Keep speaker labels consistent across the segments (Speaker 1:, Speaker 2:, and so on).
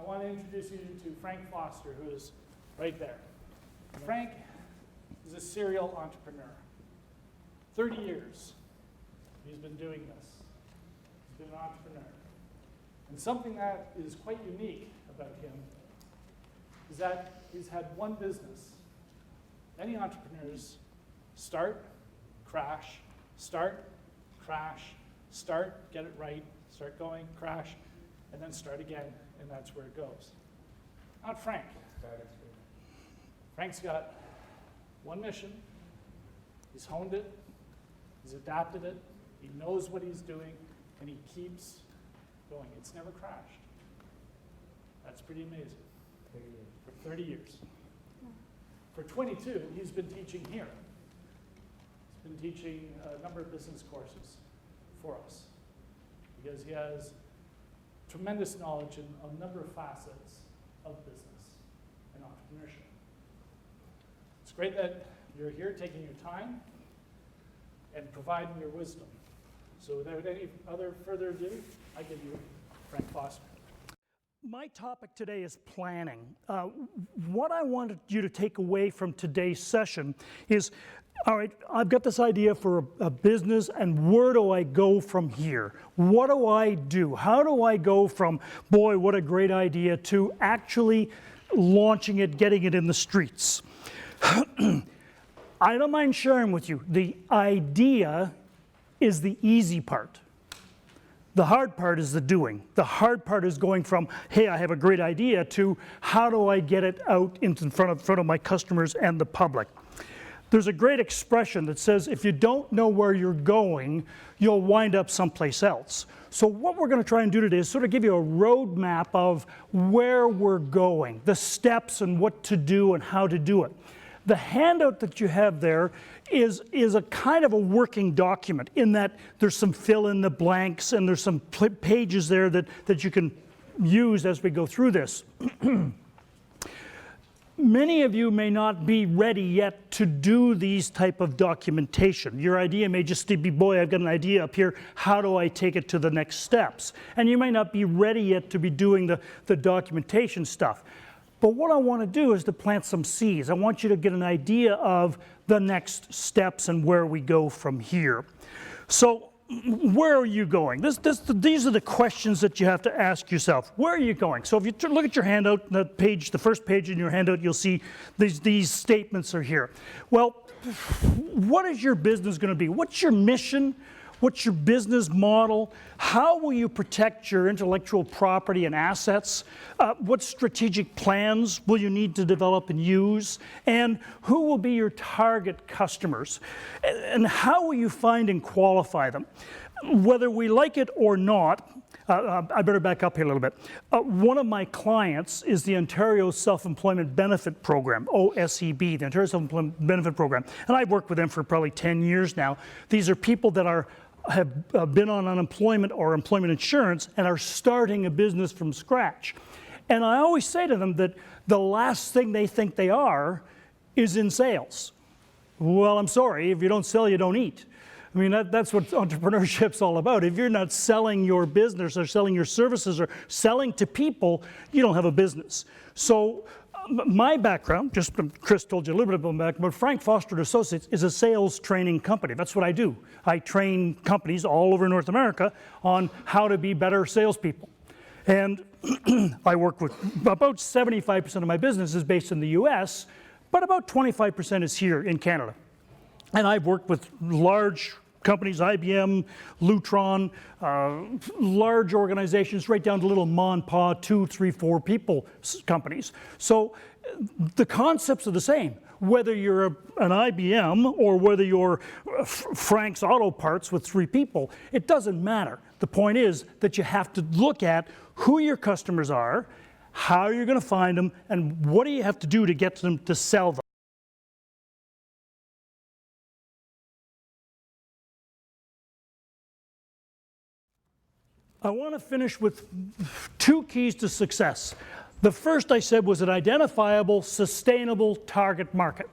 Speaker 1: want to introduce you to Frank Foster, who is right there. Frank is a serial entrepreneur. 30 years he's been doing this. He's been an entrepreneur. And something that is quite unique about him is that he's had one business. Many entrepreneurs start, crash, start, crash, start, get it right, start going, crash, and then start again, and that's where it goes. Not Frank. Frank's got one mission. He's honed it. He's adapted it. He knows what he's doing, and he keeps going. It's never crashed. That's pretty amazing. 30 years. For 30 years. For 22, he's been teaching here. He's been teaching a number of business courses for us because he has tremendous knowledge in a number of facets of business and entrepreneurship. It's great that you're here taking your time and providing your wisdom. So without any further ado, I give you Frank Foster.
Speaker 2: My topic today is planning. What I wanted you to take away from today's session is, all right, I've got this idea for a business, and where do I go from here? What do I do? How do I go from, boy, what a great idea, to actually launching it, getting it in the streets? I don't mind sharing with you, the idea is the easy part. The hard part is the doing. The hard part is going from, hey, I have a great idea, to how do I get it out in front of my customers and the public. There's a great expression that says, if you don't know where you're going, you'll wind up someplace else. So what we're going to try and do today is sort of give you a roadmap of where we're going, the steps and what to do and how to do it. The handout that you have there is a kind of a working document in that there's some fill in the blanks and there's some pages there that you can use as we go through this. Many of you may not be ready yet to do these type of documentation. Your idea may just be, boy, I've got an idea up here, how do I take it to the next steps? And you may not be ready yet to be doing the documentation stuff. But what I want to do is to plant some seeds. I want you to get an idea of the next steps and where we go from here. So where are you going? These are the questions that you have to ask yourself. Where are you going? So if you look at your handout, the first page in your handout, you'll see these statements are here. Well, what is your business going to be? What's your mission? What's your business model? How will you protect your intellectual property and assets? What strategic plans will you need to develop and use? And who will be your target customers? And how will you find and qualify them? Whether we like it or not, I better back up here a little bit. One of my clients is the Ontario Self-Employment Benefit Program, OSEB, the Ontario Self-Employment Benefit Program. And I've worked with them for probably 10 years now. These are people that have been on unemployment or employment insurance and are starting a business from scratch. And I always say to them that the last thing they think they are is in sales. Well, I'm sorry, if you don't sell, you don't eat. I mean, that's what entrepreneurship's all about. If you're not selling your business or selling your services or selling to people, you don't have a business. So my background, just Chris told you a little bit about my background, but Frank Foster & Associates is a sales training company. That's what I do. I train companies all over North America on how to be better salespeople. And I work with about 75% of my business is based in the US, but about 25% is here in Canada. And I've worked with large companies, IBM, Lutron, large organizations, right down to little ma and pa, 2, 3, 4 people companies. So the concepts are the same. Whether you're an IBM or whether you're Frank's Auto Parts with 3 people, it doesn't matter. The point is that you have to look at who your customers are, how you're going to find them, and what do you have to do to get them to sell them. I want to finish with 2 keys to success. The first I said was an identifiable, sustainable target market.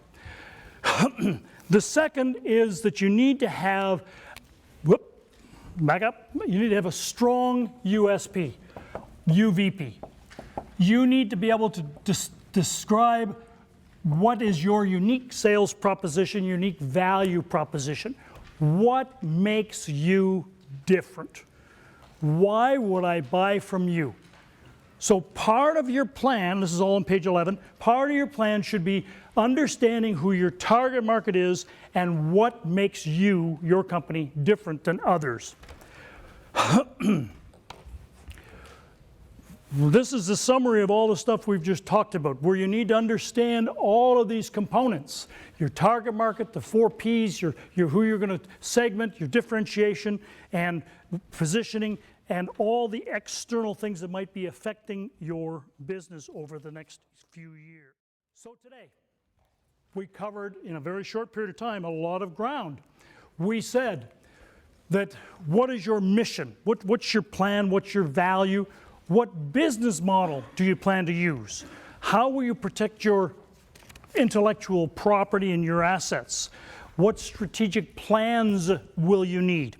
Speaker 2: The second is that you need to have, back up, you need to have a strong USP, UVP. You need to be able to describe what is your unique sales proposition, unique value proposition. What makes you different? Why would I buy from you? So part of your plan, this is all on page 11, part of your plan should be understanding who your target market is and what makes you, your company, different than others. This is the summary of all the stuff we've just talked about, where you need to understand all of these components. Your target market, the 4 Ps, who you're going to segment, your differentiation and positioning, and all the external things that might be affecting your business over the next few years. So today, we covered, in a very short period of time, a lot of ground. We said that what is your mission? What's your plan? What's your value? What business model do you plan to use? How will you protect your intellectual property and your assets? What strategic plans will you need?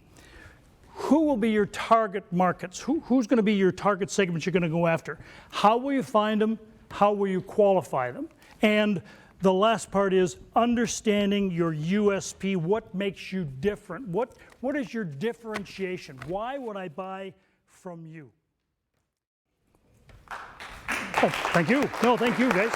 Speaker 2: Who will be your target markets? Who's going to be your target segments you're going to go after? How will you find them? How will you qualify them? And the last part is understanding your USP. What makes you different? What is your differentiation? Why would I buy from you? Oh, thank you. No, thank you, guys.